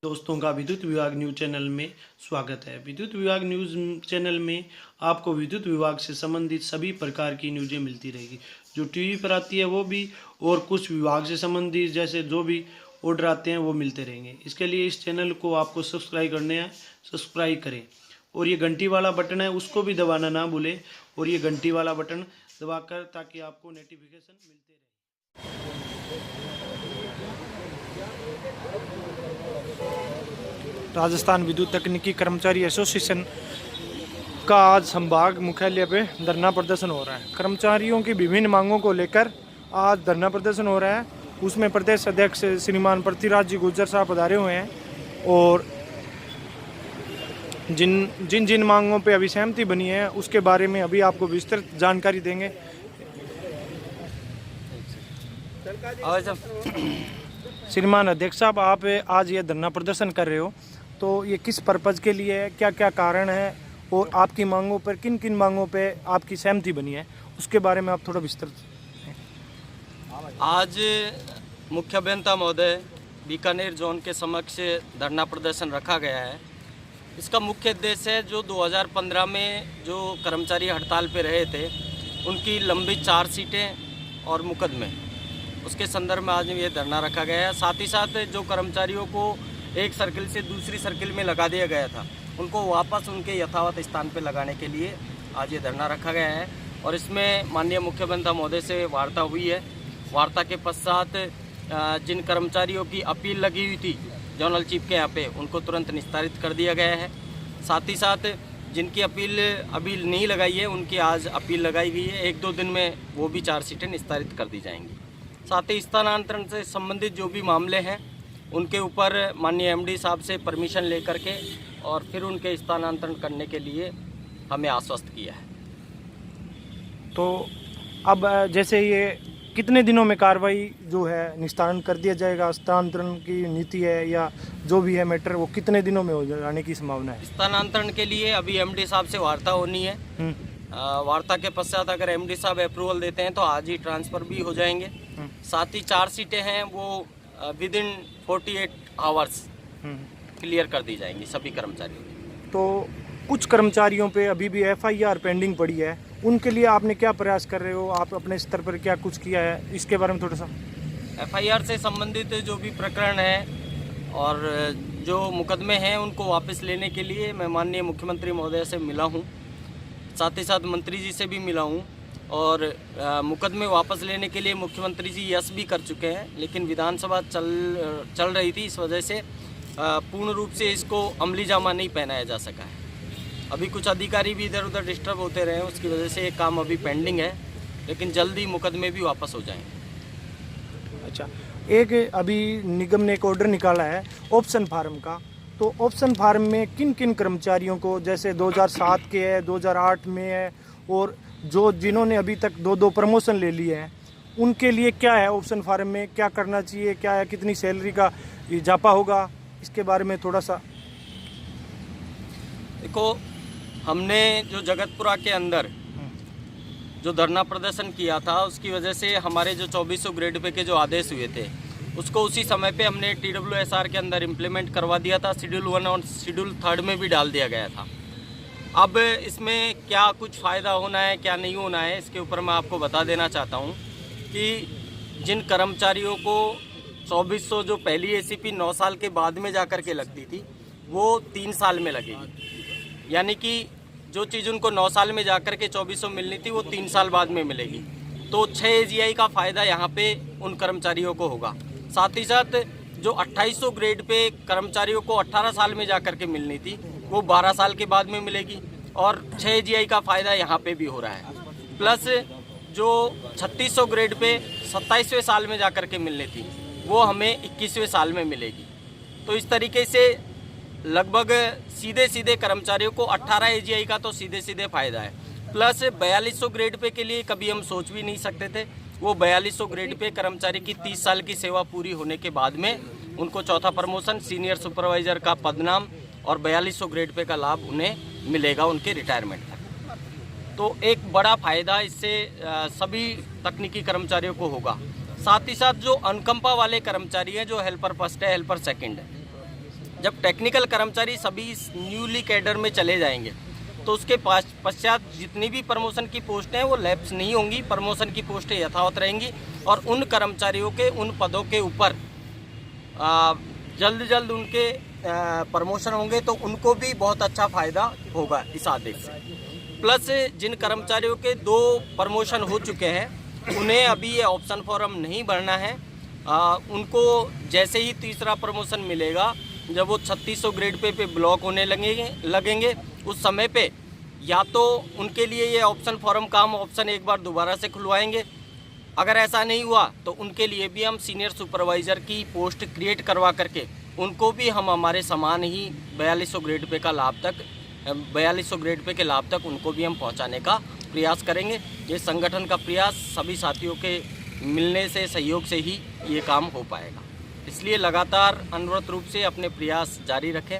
दोस्तों का विद्युत विभाग न्यूज चैनल में स्वागत है। विद्युत विभाग न्यूज चैनल में आपको विद्युत विभाग से संबंधित सभी प्रकार की न्यूज़ें मिलती रहेगी। जो टीवी पर आती है वो भी, और कुछ विभाग से संबंधित जैसे जो भी ऑर्डर आते हैं वो मिलते रहेंगे। इसके लिए इस चैनल को आपको सब्सक्राइब करने हैं, सब्सक्राइब करें और ये घंटी वाला बटन है उसको भी दबाना ना भूलें, और ये घंटी वाला बटन दबाकर ताकि आपको नोटिफिकेशन मिलते रहे। राजस्थान विद्युत तकनीकी कर्मचारी एसोसिएशन का आज संभाग मुख्यालय पे धरना प्रदर्शन हो रहा है। कर्मचारियों की विभिन्न मांगों को लेकर आज धरना प्रदर्शन हो रहा है। उसमें प्रदेश अध्यक्ष श्रीमान पृथ्वीराज जी गुर्जर साहब पधारे हुए हैं और जिन मांगों पे अभी सहमति बनी है उसके बारे में अभी आपको विस्तृत जानकारी देंगे। श्रीमान अध्यक्ष साहब, आप आज ये धरना प्रदर्शन कर रहे हो, तो ये किस पर्पज़ के लिए है, क्या क्या कारण है और आपकी मांगों पर किन किन मांगों पे आपकी सहमति बनी है, उसके बारे में आप थोड़ा विस्तृत। आज मुख्य अभियंता महोदय बीकानेर जोन के समक्ष धरना प्रदर्शन रखा गया है। इसका मुख्य उद्देश्य है जो 2015 में जो कर्मचारी हड़ताल पे रहे थे उनकी लंबित 4 सीटें और मुकदमे, उसके संदर्भ में आज ये धरना रखा गया है। साथ ही साथ जो कर्मचारियों को एक सर्किल से दूसरी सर्किल में लगा दिया गया था उनको वापस उनके यथावत स्थान पर लगाने के लिए आज ये धरना रखा गया है। और इसमें माननीय मुख्य अभियंता महोदय से वार्ता हुई है। वार्ता के पश्चात जिन कर्मचारियों की अपील लगी हुई थी जोनल चीफ के यहाँ पे, उनको तुरंत निस्तारित कर दिया गया है। साथ ही साथ जिनकी अपील अभी नहीं लगाई है उनकी आज अपील लगाई गई है। 1-2 दिन में वो भी 4 सीटें निस्तारित कर दी जाएंगी। साथ ही स्थानांतरण से संबंधित जो भी मामले हैं उनके ऊपर माननीय एमडी साहब से परमिशन लेकर के और फिर उनके स्थानांतरण करने के लिए हमें आश्वस्त किया है। तो अब जैसे ये कितने दिनों में कार्रवाई जो है निस्तारण कर दिया जाएगा, स्थानांतरण की नीति है या जो भी है मैटर, वो कितने दिनों में हो जाने की संभावना है? स्थानांतरण के लिए अभी एमडी साहब से वार्ता होनी है। वार्ता के पश्चात अगर एमडी साहब अप्रूवल देते हैं तो आज ही ट्रांसफ़र भी हो जाएंगे। साथ ही 4 सीटें हैं वो विद इन 48 आवर्स क्लियर कर दी जाएंगी सभी कर्मचारियों की। तो कुछ कर्मचारियों पे अभी भी एफआईआर पेंडिंग पड़ी है, उनके लिए आपने क्या प्रयास कर रहे हो, आप अपने स्तर पर क्या कुछ किया है, इसके बारे में थोड़ा सा। एफआईआर से संबंधित जो भी प्रकरण है और जो मुकदमे हैं उनको वापस लेने के लिए मैं माननीय मुख्यमंत्री महोदय से मिला हूँ, साथ ही साथ मंत्री जी से भी मिला हूँ। और मुकदमे वापस लेने के लिए मुख्यमंत्री जी यस भी कर चुके हैं, लेकिन विधानसभा चल रही थी, इस वजह से पूर्ण रूप से इसको अमली जामा नहीं पहनाया जा सका है। अभी कुछ अधिकारी भी इधर उधर डिस्टर्ब होते रहे, उसकी वजह से ये काम अभी पेंडिंग है, लेकिन जल्दी मुकदमे भी वापस हो जाएंगे। अच्छा, एक अभी निगम ने एक ऑर्डर निकाला है ऑप्शन फार्म का, तो ऑप्शन फार्म में किन किन कर्मचारियों को, जैसे 2007 के है, 2008 में है, और जो जिन्होंने अभी तक 2-2 प्रमोशन ले लिए हैं, उनके लिए क्या है ऑप्शन फार्म में, क्या करना चाहिए, क्या है, कितनी सैलरी का इजाफा होगा, इसके बारे में थोड़ा सा। देखो, हमने जो जगतपुरा के अंदर जो धरना प्रदर्शन किया था उसकी वजह से हमारे जो 2400 ग्रेड पे के जो आदेश हुए थे उसको उसी समय पे हमने TWSR के अंदर इम्प्लीमेंट करवा दिया था। शेड्यूल 1 और शेड्यूल 3 में भी डाल दिया गया था। अब इसमें क्या कुछ फ़ायदा होना है, क्या नहीं होना है, इसके ऊपर मैं आपको बता देना चाहता हूँ कि जिन कर्मचारियों को 2400 जो पहली ACP 9 साल के बाद में जा कर के लगती थी वो 3 साल में लगेगी। यानी कि जो चीज़ उनको 9 साल में जाकर के 2400 मिलनी थी वो 3 साल बाद में मिलेगी। तो 6 AGI का फ़ायदा यहाँ पे उन कर्मचारियों को होगा। साथ ही साथ जो 2800 ग्रेड पे कर्मचारियों को 18 साल में जाकर के मिलनी थी वो 12 साल के बाद में मिलेगी, और 6 AGI का फ़ायदा यहाँ पे भी हो रहा है। प्लस जो 3600 ग्रेड पे 27वें साल में जाकर के मिलनी थी वो हमें 21वें साल में मिलेगी। तो इस तरीके से लगभग सीधे कर्मचारियों को 18 AGI का तो सीधे फ़ायदा है। प्लस 4200 ग्रेड पे के लिए कभी हम सोच भी नहीं सकते थे, वो 4200 ग्रेड पे कर्मचारी की 30 साल की सेवा पूरी होने के बाद में उनको चौथा प्रमोशन, सीनियर सुपरवाइज़र का पदनाम और 4200 ग्रेड पे का लाभ उन्हें मिलेगा उनके रिटायरमेंट तक। तो एक बड़ा फ़ायदा इससे सभी तकनीकी कर्मचारियों को होगा। साथ ही साथ जो अनुकंपा वाले कर्मचारी हैं, जो हेल्पर फर्स्ट है, हेल्पर सेकंड है, जब टेक्निकल कर्मचारी सभी न्यूली कैडर में चले जाएंगे तो उसके पश्चात जितनी भी प्रमोशन की पोस्टें हैं वो लैप्स नहीं होंगी, प्रमोशन की पोस्टें यथावत रहेंगी और उन कर्मचारियों के उन पदों के ऊपर जल्द जल्द उनके प्रमोशन होंगे तो उनको भी बहुत अच्छा फ़ायदा होगा इस आदेश से। प्लस जिन कर्मचारियों के 2 प्रमोशन हो चुके हैं उन्हें अभी ये ऑप्शन फॉर्म नहीं भरना है। उनको जैसे ही तीसरा प्रमोशन मिलेगा, जब वो 3600 ग्रेड पे ब्लॉक होने लगेंगे उस समय पे या तो उनके लिए ये ऑप्शन फॉर्म का हम ऑप्शन एक बार दोबारा से खुलवाएंगे। अगर ऐसा नहीं हुआ तो उनके लिए भी हम सीनियर सुपरवाइज़र की पोस्ट क्रिएट करवा करके उनको भी हम हमारे समान ही 4200 ग्रेड पे का लाभ तक 4200 ग्रेड पे के लाभ तक उनको भी हम पहुंचाने का प्रयास करेंगे। ये संगठन का प्रयास, सभी साथियों के मिलने से, सहयोग से ही ये काम हो पाएगा। इसलिए लगातार अनवरत रूप से अपने प्रयास जारी रखें।